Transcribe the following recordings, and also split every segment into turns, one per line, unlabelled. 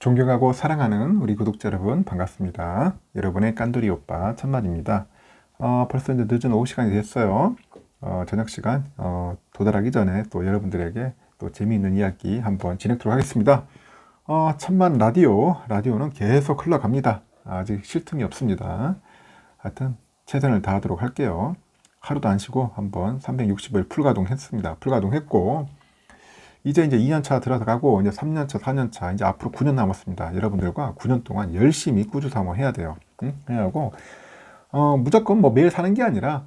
존경하고 사랑하는 우리 구독자 여러분 반갑습니다. 여러분의 깐돌이 오빠 천만입니다. 벌써 이제 늦은 오후 시간이 됐어요. 저녁 시간 도달하기 전에 또 여러분들에게 또 재미있는 이야기 한번 진행하도록 하겠습니다. 천만 라디오는 계속 흘러갑니다. 아직 쉴 틈이 없습니다. 하여튼 최선을 다하도록 할게요. 하루도 안 쉬고 한번 365일 풀가동했습니다. 풀가동했고 이제 2년차 들어가고 이제 3년차, 4년차 이제 앞으로 9년 남았습니다. 여러분들과 9년 동안 열심히 꾸준함을 해야 돼요. 해야 하고 무조건 뭐 매일 사는 게 아니라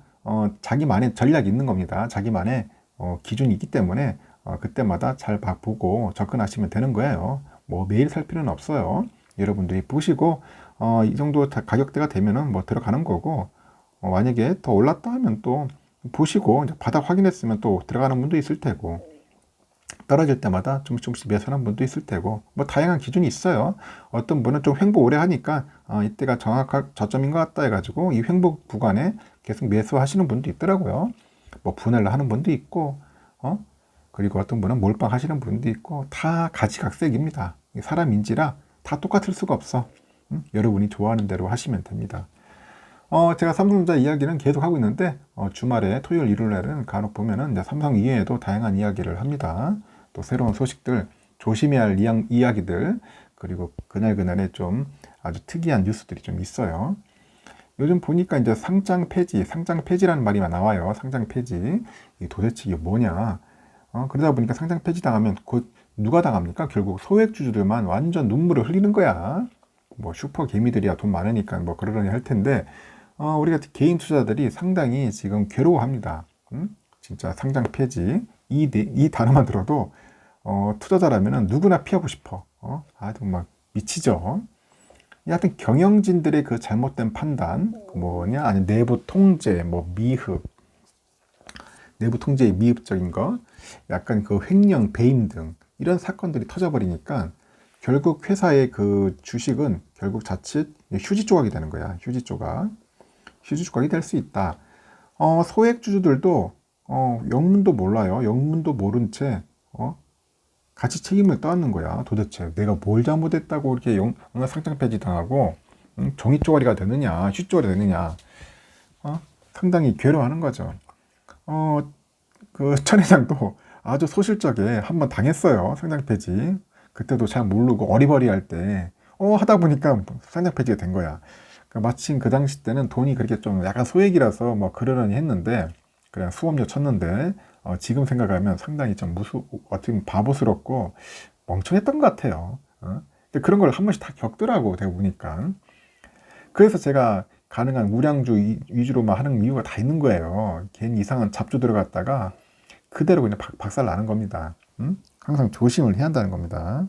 자기만의 전략이 있는 겁니다. 자기만의 기준이 있기 때문에 그때마다 잘 보고 접근하시면 되는 거예요. 뭐 매일 살 필요는 없어요. 여러분들이 보시고 이 정도 가격대가 되면은 뭐 들어가는 거고 만약에 더 올랐다 하면 또 보시고 이제 바닥 확인했으면 또 들어가는 분도 있을 테고 떨어질 때마다 조금씩 매수하는 분도 있을 테고 뭐 다양한 기준이 있어요. 어떤 분은 좀 횡보 오래 하니까 이때가 정확한 저점인 것 같다 해가지고 이 횡보 구간에 계속 매수하시는 분도 있더라고요. 뭐 분할을 하는 분도 있고 그리고 어떤 분은 몰빵 하시는 분도 있고 다 가지각색입니다. 사람인지라 다 똑같을 수가 없어. 여러분이 좋아하는 대로 하시면 됩니다. 제가 삼성전자 이야기는 계속 하고 있는데 주말에 토요일 일요일날은 간혹 보면은 이제 삼성 이외에도 다양한 이야기를 합니다. 또 새로운 소식들, 조심해야 할 이야기들, 그리고 그날그날의 좀 아주 특이한 뉴스들이 좀 있어요. 요즘 보니까 이제 상장 폐지라는 말이 나와요. 상장 폐지. 도대체 이게 뭐냐. 그러다 보니까 상장 폐지 당하면 곧 누가 당합니까? 결국 소액주주들만 완전 눈물을 흘리는 거야. 뭐 슈퍼 개미들이야 돈 많으니까 뭐 그러려니 할 텐데, 우리가 개인 투자자들이 상당히 지금 괴로워합니다. 진짜 상장 폐지. 이 단어만 들어도 투자자라면 누구나 피하고 싶어. 아주 막 미치죠. 하여튼 경영진들의 그 잘못된 판단, 아니 내부 통제, 내부 통제의 미흡적인 거, 약간 그 횡령, 배임 등 이런 사건들이 터져버리니까 결국 회사의 그 주식은 결국 자칫 휴지 조각이 되는 거야. 휴지 조각이 될 수 있다. 소액주주들도 영문도 몰라요. 영문도 모른 채 같이 책임을 떠안는 거야. 도대체 내가 뭘 잘못했다고 이렇게 상장 폐지 당하고 종이 쪼가리가 되느냐, 휴지 쪼가리가 되느냐. 상당히 괴로워하는 거죠. 그 천 회장도 아주 소실적에 한번 당했어요. 상장 폐지. 그때도 잘 모르고 어리버리할 때 하다 보니까 상장 폐지가 된 거야. 마침 그 당시 때는 돈이 그렇게 좀 약간 소액이라서 뭐 그러려니 했는데 그냥 수험료 쳤는데 지금 생각하면 상당히 좀 어떻게 보면 바보스럽고 멍청했던 것 같아요. 근데 그런 걸 한 번씩 다 겪더라고 내가 보니까. 그래서 제가 가능한 우량주 위주로만 하는 이유가 다 있는 거예요. 괜히 이상한 잡주 들어갔다가 그대로 그냥 박살 나는 겁니다. 항상 조심을 해야 한다는 겁니다.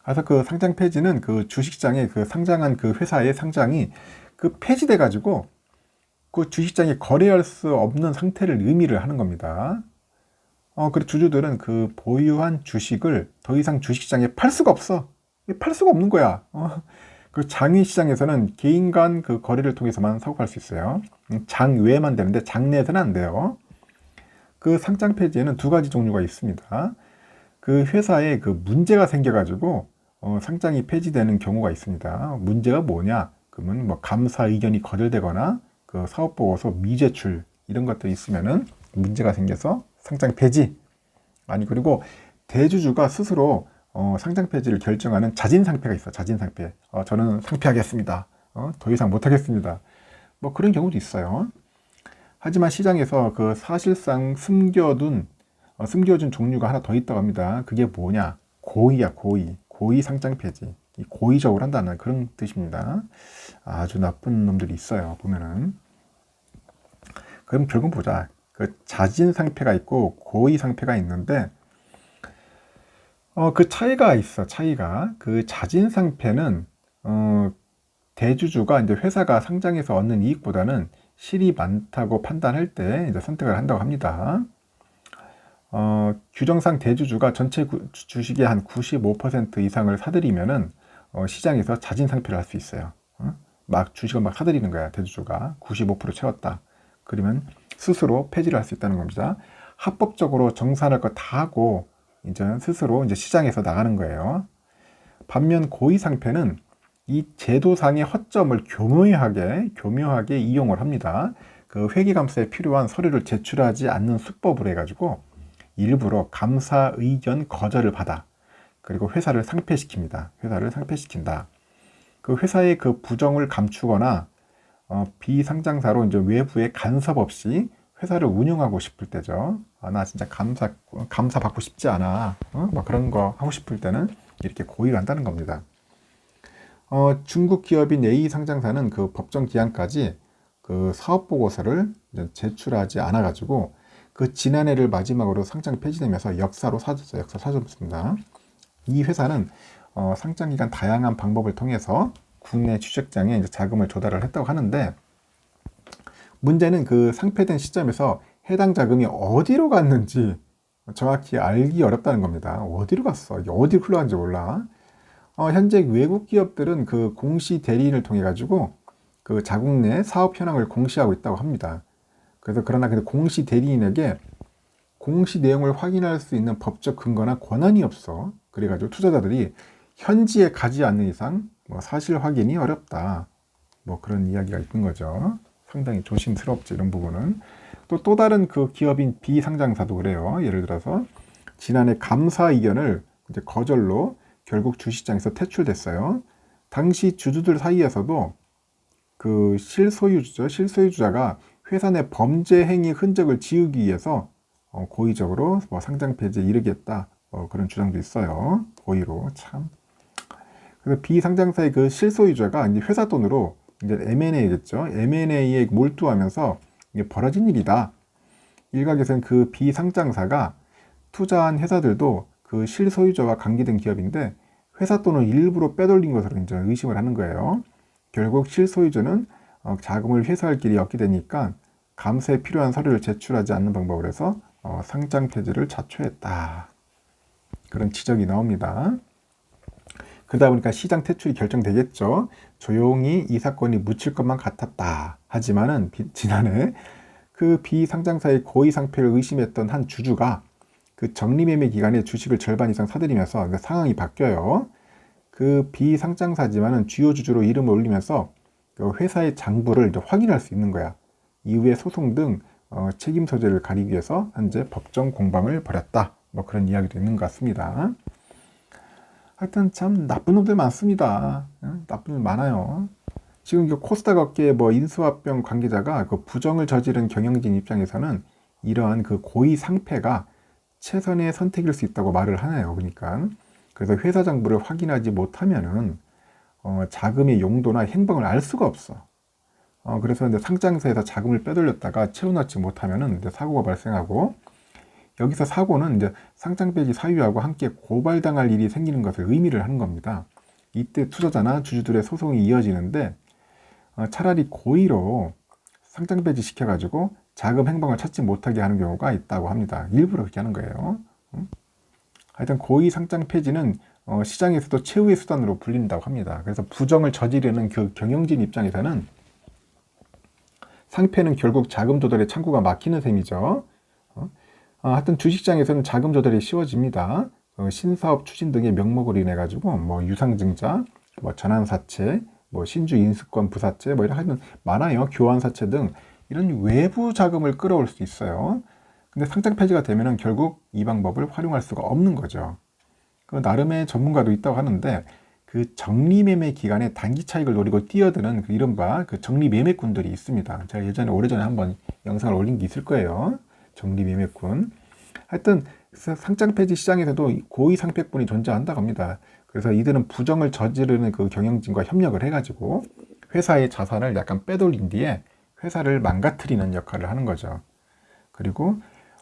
그래서 그 상장 폐지는 그 주식장에 그 상장한 그 회사의 상장이 그 폐지돼 가지고 그 주식장에 거래할 수 없는 상태를 의미를 하는 겁니다. 그리고 주주들은 그 보유한 주식을 더 이상 주식시장에 팔 수가 없어. 팔 수가 없는 거야. 그 장외시장에서는 개인 간 그 거래를 통해서만 사고 팔 수 있어요. 장 외에만 되는데 장 내에서는 안 돼요. 그 상장 폐지에는 두 가지 종류가 있습니다. 그 회사에 그 문제가 생겨가지고 상장이 폐지되는 경우가 있습니다. 문제가 뭐냐? 그러면 뭐 감사 의견이 거절되거나 그 사업보고서 미제출 이런 것들이 있으면은 문제가 생겨서 상장 폐지. 아니 그리고 대주주가 스스로 상장 폐지를 결정하는 자진 상폐가 있어. 자진 상폐. 저는 상폐하겠습니다. 더 이상 못하겠습니다. 뭐 그런 경우도 있어요. 하지만 시장에서 그 사실상 숨겨둔 종류가 하나 더 있다고 합니다. 그게 뭐냐? 고의야, 고의. 고의 상장 폐지. 고의적으로 한다는 그런 뜻입니다. 아주 나쁜 놈들이 있어요, 보면은. 그럼 결국 보자. 그 자진 상폐가 있고 고의 상폐가 있는데, 그 차이가 있어, 차이가. 그 자진 상폐는, 대주주가 이제 회사가 상장해서 얻는 이익보다는 실이 많다고 판단할 때 이제 선택을 한다고 합니다. 규정상 대주주가 전체 주식의 한 95% 이상을 사들이면은 시장에서 자진 상폐를 할 수 있어요. 막 주식을 막 사들이는 거야. 대주주가 95% 채웠다. 그러면 스스로 폐지를 할 수 있다는 겁니다. 합법적으로 정산할 거 다 하고 이제 스스로 이제 시장에서 나가는 거예요. 반면 고의상패는 이 제도상의 허점을 교묘하게 이용을 합니다. 그 회계감사에 필요한 서류를 제출하지 않는 수법을 해가지고 일부러 감사 의견 거절을 받아 그리고 회사를 상폐시킵니다. 회사를 상폐시킨다. 그 회사의 그 부정을 감추거나 비상장사로 이제 외부의 간섭 없이 회사를 운영하고 싶을 때죠. 나 진짜 감사 받고 싶지 않아. 막 그런 거 하고 싶을 때는 이렇게 고의를 한다는 겁니다. 중국 기업인 A 상장사는 그 법정 기한까지 그 사업 보고서를 제출하지 않아 가지고 그 지난해를 마지막으로 상장 폐지되면서 역사로 사라졌습니다. 이 회사는 상장 기간 다양한 방법을 통해서 국내 주식장에 이제 자금을 조달을 했다고 하는데, 문제는 그 상폐된 시점에서 해당 자금이 어디로 갔는지 정확히 알기 어렵다는 겁니다. 어디로 갔어? 어디로 흘러간지 몰라. 현재 외국 기업들은 그 공시 대리인을 통해 가지고 그 자국 내 사업 현황을 공시하고 있다고 합니다. 그러나 공시 대리인에게 공시 내용을 확인할 수 있는 법적 근거나 권한이 없어. 그래가지고 투자자들이 현지에 가지 않는 이상 사실 확인이 어렵다. 그런 이야기가 있는 거죠. 상당히 조심스럽지, 이런 부분은. 또 다른 그 기업인 B상장사도 그래요. 예를 들어서 지난해 감사 의견을 이제 거절로 결국 주식장에서 퇴출됐어요. 당시 주주들 사이에서도 그 실소유주자가 회사 내 범죄 행위 흔적을 지우기 위해서 고의적으로 상장 폐지에 이르겠다. 그런 주장도 있어요. 고의로 참. 그래서 비상장사의 그 실소유주가 이제 회사 돈으로 이제 M&A겠죠. M&A에 몰두하면서 이게 벌어진 일이다. 일각에서는 그 비상장사가 투자한 회사들도 그 실소유주와 관계된 기업인데 회사 돈을 일부러 빼돌린 것으로 이제 의심을 하는 거예요. 결국 실소유주는 자금을 회수할 길이 없게 되니까 감사에 필요한 서류를 제출하지 않는 방법을 해서 상장 폐지를 자초했다. 그런 지적이 나옵니다. 그러다 보니까 시장 퇴출이 결정되겠죠. 조용히 이 사건이 묻힐 것만 같았다. 하지만은 지난해 그 비상장사의 고의 상패를 의심했던 한 주주가 그 적리매매 기간에 주식을 절반 이상 사들이면서 상황이 바뀌어요. 그 비상장사지만은 주요 주주로 이름을 올리면서 회사의 장부를 확인할 수 있는 거야. 이후에 소송 등 책임 소재를 가리기 위해서 현재 법정 공방을 벌였다. 그런 이야기도 있는 것 같습니다. 하여튼 참 나쁜 놈들 많습니다. 나쁜 놈 많아요. 지금 코스닥 업계의 인수합병 관계자가 그 부정을 저지른 경영진 입장에서는 이러한 그 고의 상패가 최선의 선택일 수 있다고 말을 하네요. 그러니까 그래서 회사 장부를 확인하지 못하면은 자금의 용도나 행방을 알 수가 없어. 그래서 이제 상장사에서 자금을 빼돌렸다가 채워넣지 못하면은 이제 사고가 발생하고, 여기서 사고는 이제 상장 폐지 사유하고 함께 고발당할 일이 생기는 것을 의미를 하는 겁니다. 이때 투자자나 주주들의 소송이 이어지는데 차라리 고의로 상장 폐지 시켜가지고 자금 행방을 찾지 못하게 하는 경우가 있다고 합니다. 일부러 그렇게 하는 거예요. 하여튼 고의 상장 폐지는 시장에서도 최후의 수단으로 불린다고 합니다. 그래서 부정을 저지르는 그 경영진 입장에서는 상패는 결국 자금 조달의 창구가 막히는 셈이죠. 하여튼 주식장에서는 자금 조달이 쉬워집니다. 신사업 추진 등의 명목으로 인해 가지고 유상증자, 전환사채, 신주 인수권 부사채, 이런 하여튼 많아요. 교환사채 등 이런 외부 자금을 끌어올 수 있어요. 근데 상장 폐지가 되면은 결국 이 방법을 활용할 수가 없는 거죠. 그 나름의 전문가도 있다고 하는데 그 적리매매 기간에 단기 차익을 노리고 뛰어드는 그 이른바 그 적리매매꾼들이 있습니다. 제가 예전에 오래전에 한번 영상을 올린 게 있을 거예요. 적리매매꾼. 하여튼 상장 폐지 시장에서도 고의 상패꾼이 존재한다고 합니다. 그래서 이들은 부정을 저지르는 그 경영진과 협력을 해가지고 회사의 자산을 약간 빼돌린 뒤에 회사를 망가뜨리는 역할을 하는 거죠. 그리고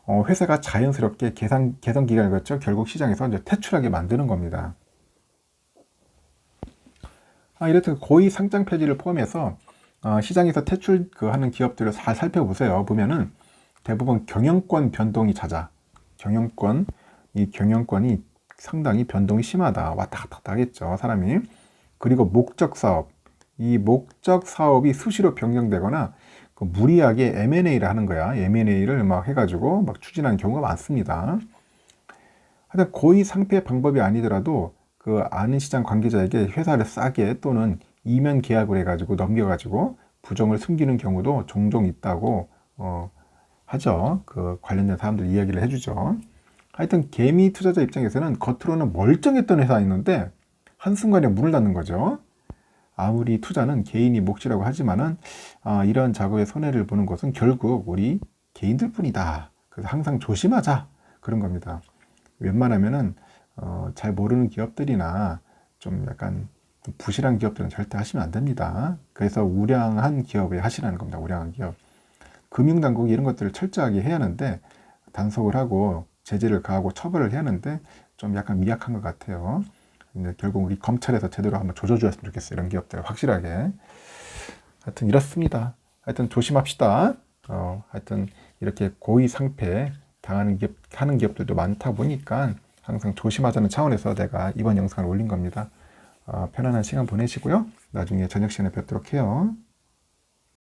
회사가 자연스럽게 개선 기간을 거쳐 결국 시장에서 이제 퇴출하게 만드는 겁니다. 이렇듯 고의 상장 폐지를 포함해서 시장에서 퇴출하는 기업들을 잘 살펴보세요. 보면은 대부분 경영권 변동이 잦아. 경영권이 상당히 변동이 심하다. 왔다 갔다 하겠죠, 사람이. 그리고 목적 사업. 이 목적 사업이 수시로 변경되거나 무리하게 M&A를 하는 거야. M&A를 막 해가지고 막 추진하는 경우가 많습니다. 하여튼 고의 상폐 방법이 아니더라도 그 아는 시장 관계자에게 회사를 싸게 또는 이면 계약을 해가지고 넘겨가지고 부정을 숨기는 경우도 종종 있다고 하죠. 그 관련된 사람들 이야기를 해주죠. 하여튼 개미 투자자 입장에서는 겉으로는 멀쩡했던 회사였는데 한순간에 문을 닫는 거죠. 아무리 투자는 개인이 몫이라고 하지만은 이런 작업에 손해를 보는 것은 결국 우리 개인들 뿐이다. 그래서 항상 조심하자. 그런 겁니다. 웬만하면은 잘 모르는 기업들이나 좀 약간 부실한 기업들은 절대 하시면 안 됩니다. 그래서 우량한 기업에 하시라는 겁니다. 우량한 기업. 금융당국이 이런 것들을 철저하게 해야 하는데 단속을 하고 제재를 가하고 처벌을 해야 하는데 좀 약간 미약한 것 같아요. 근데 결국 우리 검찰에서 제대로 한번 조져주었으면 좋겠어요. 이런 기업들 확실하게. 하여튼 이렇습니다. 하여튼 조심합시다. 하여튼 이렇게 고의 상폐 당하는 하는 기업들도 많다 보니까 항상 조심하자는 차원에서 내가 이번 영상을 올린 겁니다. 편안한 시간 보내시고요. 나중에 저녁 시간에 뵙도록 해요.